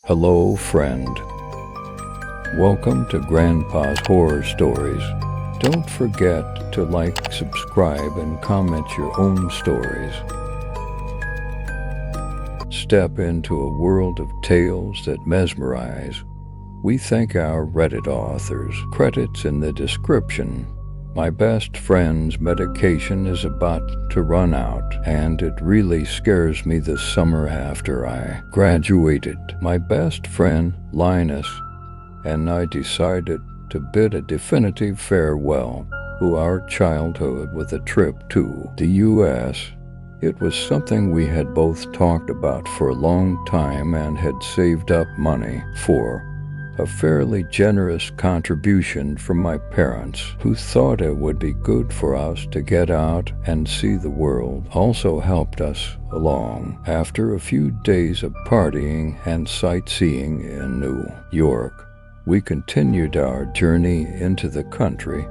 Hello, friend. Welcome to Grandpa's Horror Stories. Don't forget to like, subscribe, and comment your own stories. Step into a world of tales that mesmerize. We thank our Reddit authors. Credits in the description. My best friend's medication is about to run out, and it really scares me this summer after I graduated. My best friend, Linus, and I decided to bid a definitive farewell to our childhood with a trip to the U.S. It was something we had both talked about for a long time and had saved up money for. A fairly generous contribution from my parents, who thought it would be good for us to get out and see the world, also helped us along. After a few days of partying and sightseeing in New York, we continued our journey into the country.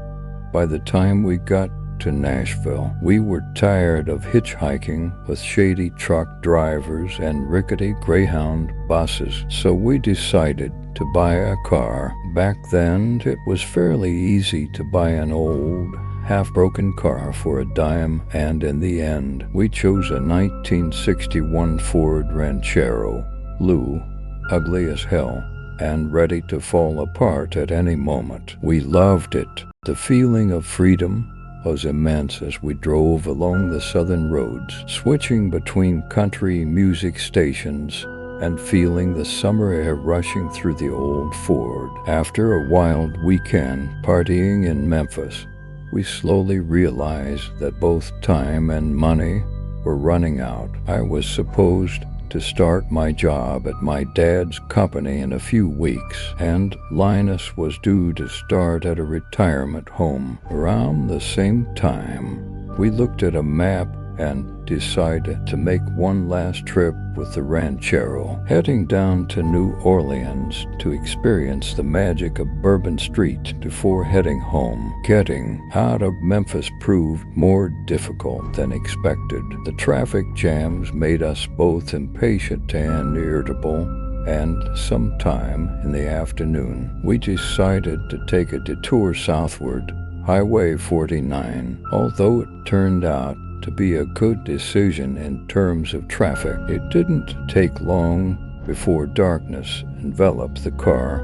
By the time we got to Nashville, we were tired of hitchhiking with shady truck drivers and rickety Greyhound buses, so we decided to buy a car. Back then, it was fairly easy to buy an old, half-broken car for a dime, and in the end, we chose a 1961 Ford Ranchero, blue, ugly as hell, and ready to fall apart at any moment. We loved it. The feeling of freedom was immense as we drove along the southern roads, switching between country music stations and feeling the summer air rushing through the old Ford. After a wild weekend partying in Memphis, we slowly realized that both time and money were running out. I was supposed to start my job at my dad's company in a few weeks, and Linus was due to start at a retirement home. Around the same time, we looked at a map and decided to make one last trip with the Ranchero, heading down to New Orleans to experience the magic of Bourbon Street before heading home. Getting out of Memphis proved more difficult than expected. The traffic jams made us both impatient and irritable, and sometime in the afternoon, we decided to take a detour southward, Highway 49. Although it turned out to be a good decision in terms of traffic, it didn't take long before darkness enveloped the car.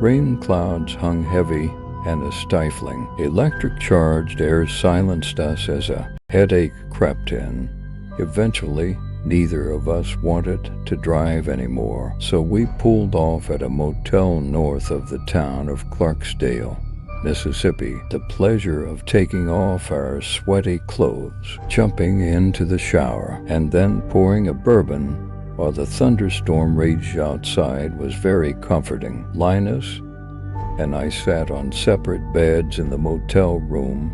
Rain clouds hung heavy and stifling. Electric-charged air silenced us as a headache crept in. Eventually, neither of us wanted to drive anymore, so we pulled off at a motel north of the town of Clarksdale, Mississippi. The pleasure of taking off our sweaty clothes, jumping into the shower, and then pouring a bourbon while the thunderstorm raged outside was very comforting. Linus and I sat on separate beds in the motel room,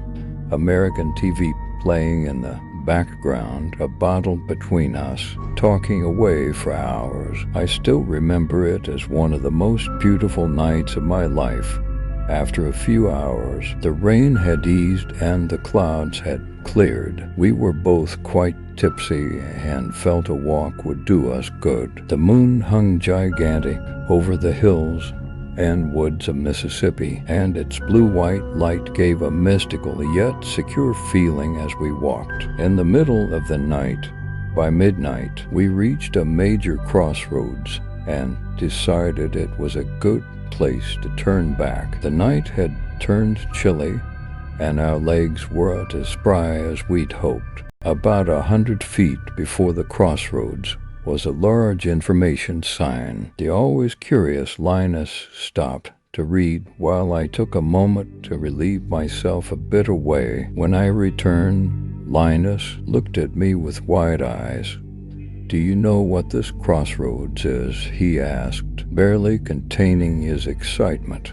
American TV playing in the background, a bottle between us, talking away for hours. I still remember it as one of the most beautiful nights of my life. After a few hours, the rain had eased and the clouds had cleared. We were both quite tipsy and felt a walk would do us good. The moon hung gigantic over the hills and woods of Mississippi, and its blue-white light gave a mystical yet secure feeling as we walked. In the middle of the night, by midnight, we reached a major crossroads and decided it was a good place to turn back. The night had turned chilly, and our legs weren't as spry as we'd hoped. About 100 feet before the crossroads was a large information sign. The always curious Linus stopped to read while I took a moment to relieve myself a bit away. When I returned, Linus looked at me with wide eyes. "Do you know what this crossroads is?" he asked, barely containing his excitement.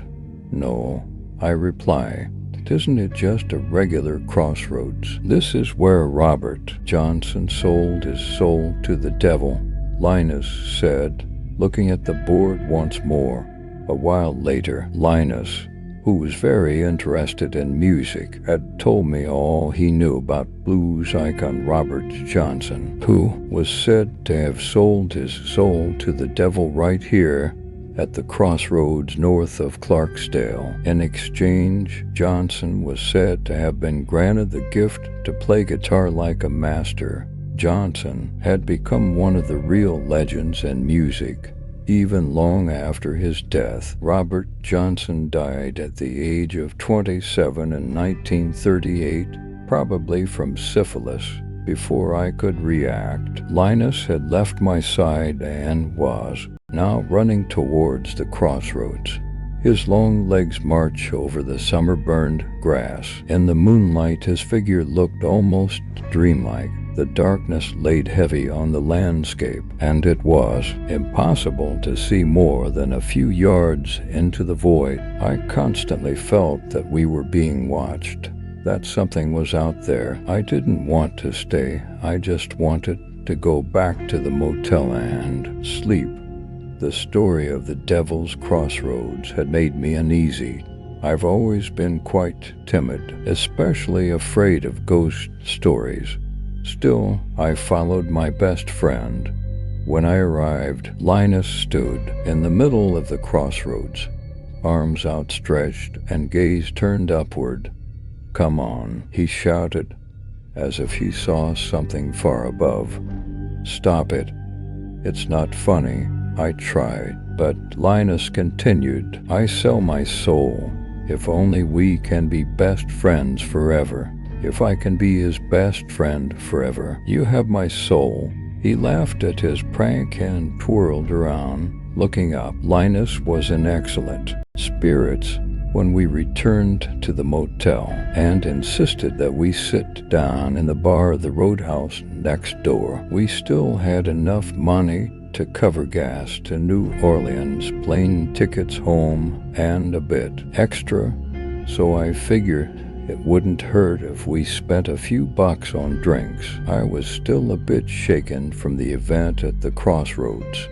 "No," I reply. "Isn't it just a regular crossroads? This is where Robert Johnson sold his soul to the devil," Linus said, looking at the board once more. A while later, Linus who was very interested in music, had told me all he knew about blues icon Robert Johnson, who was said to have sold his soul to the devil right here at the crossroads north of Clarksdale. In exchange, Johnson was said to have been granted the gift to play guitar like a master. Johnson had become one of the real legends in music. Even long after his death, Robert Johnson died at the age of 27 in 1938, probably from syphilis. Before I could react, Linus had left my side and was now running towards the crossroads. His long legs march over the summer-burned grass. In the moonlight, his figure looked almost dreamlike. The darkness laid heavy on the landscape, and it was impossible to see more than a few yards into the void. I constantly felt that we were being watched, that something was out there. I didn't want to stay. I just wanted to go back to the motel and sleep. The story of the Devil's Crossroads had made me uneasy. I've always been quite timid, especially afraid of ghost stories. Still, I followed my best friend. When I arrived, Linus stood in the middle of the crossroads, arms outstretched and gaze turned upward. "Come on," he shouted, as if he saw something far above. "Stop it. It's not funny." I tried, but Linus continued, "I sell my soul. If only we can be best friends forever. If I can be his best friend forever. You have my soul." He laughed at his prank and twirled around, looking up. Linus was in excellent spirits when we returned to the motel and insisted that we sit down in the bar of the roadhouse next door. We still had enough money to cover gas to New Orleans, plane tickets home, and a bit extra, so I figured it wouldn't hurt if we spent a few bucks on drinks. I was still a bit shaken from the event at the crossroads.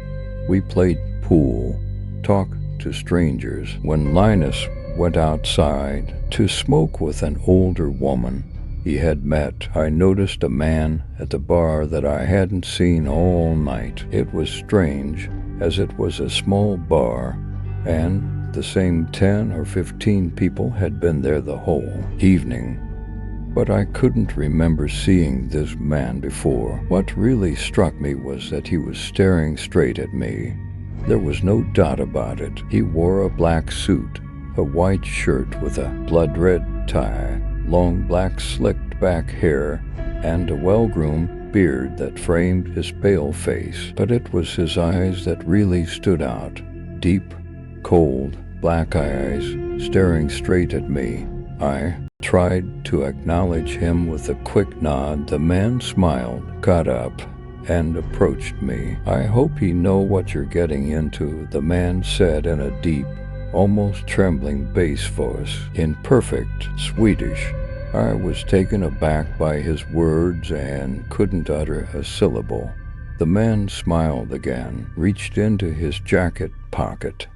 We played pool, talked to strangers. When Linus went outside to smoke with an older woman he had met, I noticed a man at the bar that I hadn't seen all night. It was strange, as it was a small bar, and the same 10 or 15 people had been there the whole evening. But I couldn't remember seeing this man before. What really struck me was that he was staring straight at me. There was no doubt about it. He wore a black suit, a white shirt with a blood-red tie, long black slicked back hair, and a well-groomed beard that framed his pale face. But it was his eyes that really stood out. Deep, cold, black eyes staring straight at me. I tried to acknowledge him with a quick nod. The man smiled, got up, and approached me. "I hope you know what you're getting into," the man said in a deep, almost trembling bass voice, in perfect Swedish. I was taken aback by his words and couldn't utter a syllable. The man smiled again, reached into his jacket pocket,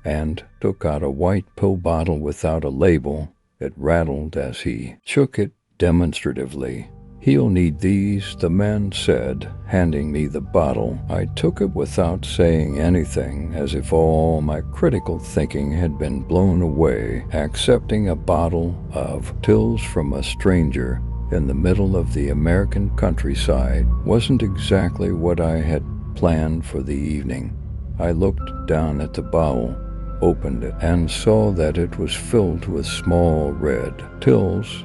and took out a white pill bottle without a label. It rattled as he shook it demonstratively. "He'll need these," the man said, handing me the bottle. I took it without saying anything, as if all my critical thinking had been blown away. Accepting a bottle of pills from a stranger in the middle of the American countryside wasn't exactly what I had planned for the evening. I looked down at the bottle, opened it, and saw that it was filled with small red pills,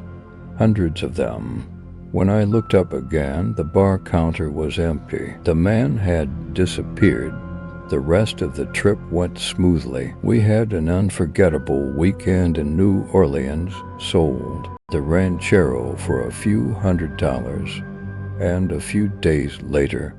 hundreds of them. When I looked up again, the bar counter was empty. The man had disappeared. The rest of the trip went smoothly. We had an unforgettable weekend in New Orleans, sold the ranchero for a few $100s, and a few days later,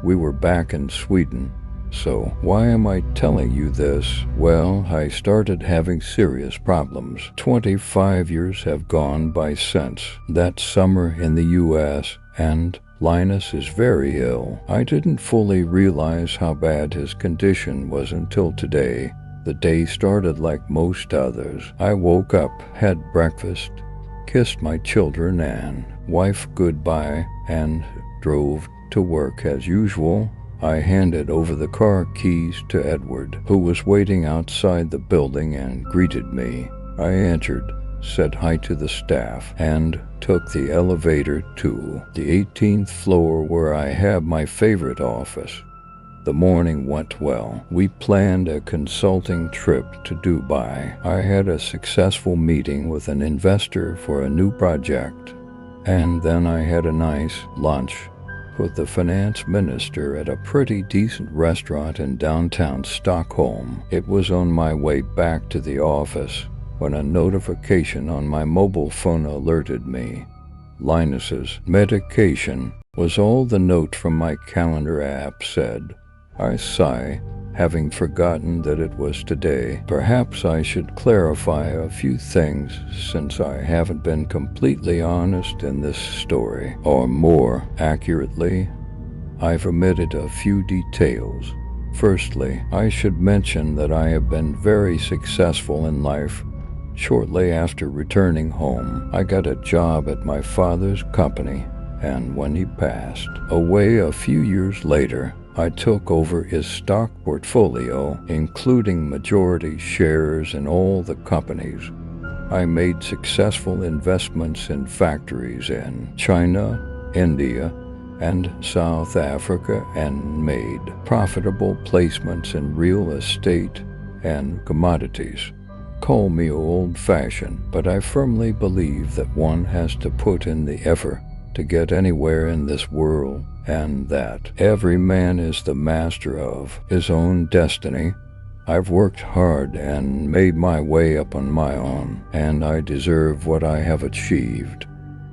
we were back in Sweden. So, why am I telling you this? Well, I started having serious problems. 25 years have gone by since that summer in the U.S., and Linus is very ill. I didn't fully realize how bad his condition was until today. The day started like most others. I woke up, had breakfast, kissed my children and wife goodbye, and drove to work as usual. I handed over the car keys to Edward, who was waiting outside the building, and greeted me. I entered, said hi to the staff, and took the elevator to the 18th floor where I have my favorite office. The morning went well. We planned a consulting trip to Dubai. I had a successful meeting with an investor for a new project, and then I had a nice lunch with the finance minister at a pretty decent restaurant in downtown Stockholm. It was on my way back to the office when a notification on my mobile phone alerted me. Linus's medication was all the note from my calendar app said. I sigh, having forgotten that it was today. Perhaps I should clarify a few things since I haven't been completely honest in this story. Or more accurately, I've omitted a few details. Firstly, I should mention that I have been very successful in life. Shortly after returning home, I got a job at my father's company, and when he passed away a few years later, I took over his stock portfolio, including majority shares in all the companies. I made successful investments in factories in China, India, and South Africa, and made profitable placements in real estate and commodities. Call me old-fashioned, but I firmly believe that one has to put in the effort to get anywhere in this world, and that every man is the master of his own destiny. I've worked hard and made my way up on my own, and I deserve what I have achieved.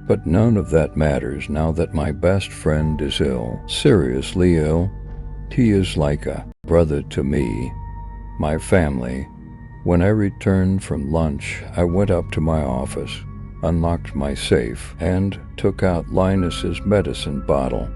But none of that matters now that my best friend is ill, seriously ill. He is like a brother to me, my family. When I returned from lunch, I went up to my office, unlocked my safe, and took out Linus's medicine bottle.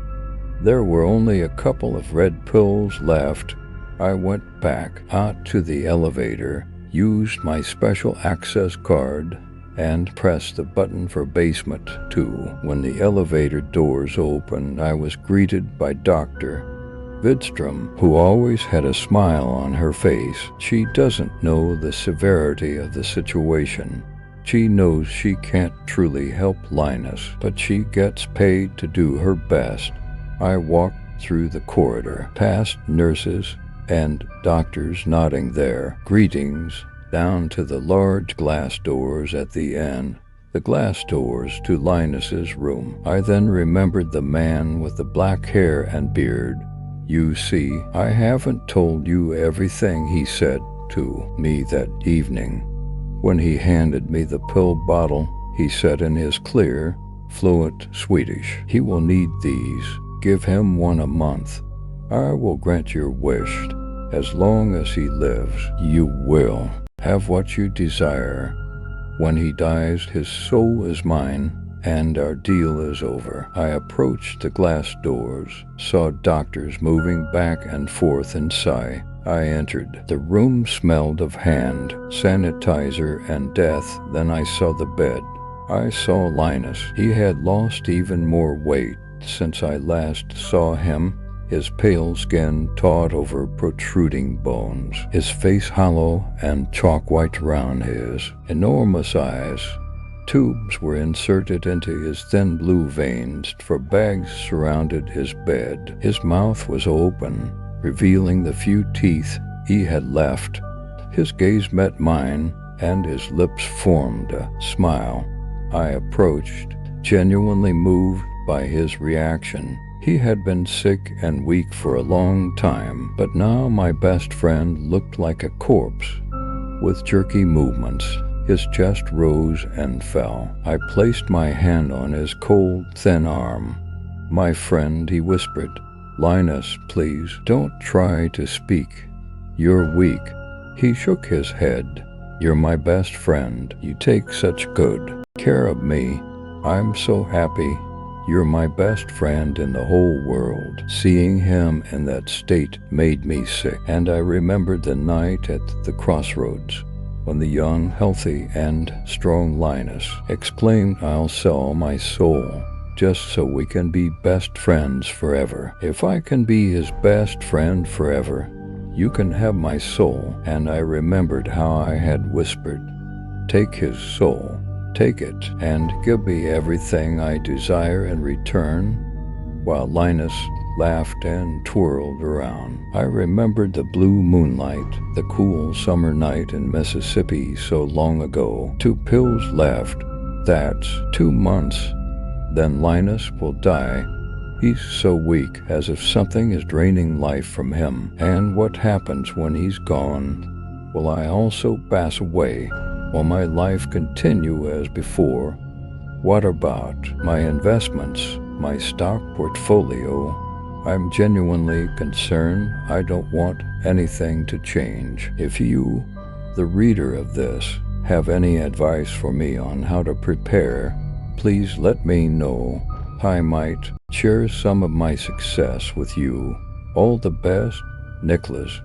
There were only a couple of red pills left. I went back out to the elevator, used my special access card, and pressed the button for basement 2. When the elevator doors opened, I was greeted by Dr. Vidstrom, who always had a smile on her face. She doesn't know the severity of the situation. She knows she can't truly help Linus, but she gets paid to do her best. I walked through the corridor, past nurses and doctors nodding their greetings, down to the large glass doors at the end, the glass doors to Linus's room. I then remembered the man with the black hair and beard. You see, I haven't told you everything he said to me that evening. When he handed me the pill bottle, he said in his clear, fluent Swedish, "He will need these. Give him one a month. I will grant your wish. As long as he lives, you will have what you desire. When he dies, his soul is mine, and our deal is over." I approached the glass doors, saw doctors moving back and forth inside. I entered. The room smelled of hand sanitizer and death. Then I saw the bed. I saw Linus. He had lost even more weight since I last saw him, his pale skin taut over protruding bones, his face hollow and chalk-white around his enormous eyes. Tubes were inserted into his thin blue veins, for bags surrounded his bed. His mouth was open, revealing the few teeth he had left. His gaze met mine, and his lips formed a smile. I approached, genuinely moved by his reaction. He had been sick and weak for a long time, but now my best friend looked like a corpse. With jerky movements, his chest rose and fell. I placed my hand on his cold, thin arm. "My friend," he whispered. "Linus, please, don't try to speak. You're weak." He shook his head. "You're my best friend. You take such good care of me. I'm so happy You're my best friend in the whole world. Seeing him in that state made me sick, and I remembered the night at the crossroads when the young, healthy, and strong Linus exclaimed, "I'll sell my soul just so we can be best friends forever. If I can be his best friend forever, you can have my soul." And I remembered how I had whispered, "Take his soul, take it, and give me everything I desire in return," while Linus laughed and twirled around. I remembered the blue moonlight, the cool summer night in Mississippi so long ago. 2 pills left. That's 2 months. Then Linus will die. He's so weak, as if something is draining life from him. And what happens when he's gone? Will I also pass away? Will my life continue as before? What about my investments, my stock portfolio? I'm genuinely concerned. I don't want anything to change. If you, the reader of this, have any advice for me on how to prepare, please let me know. I might share some of my success with you. All the best, Nicholas.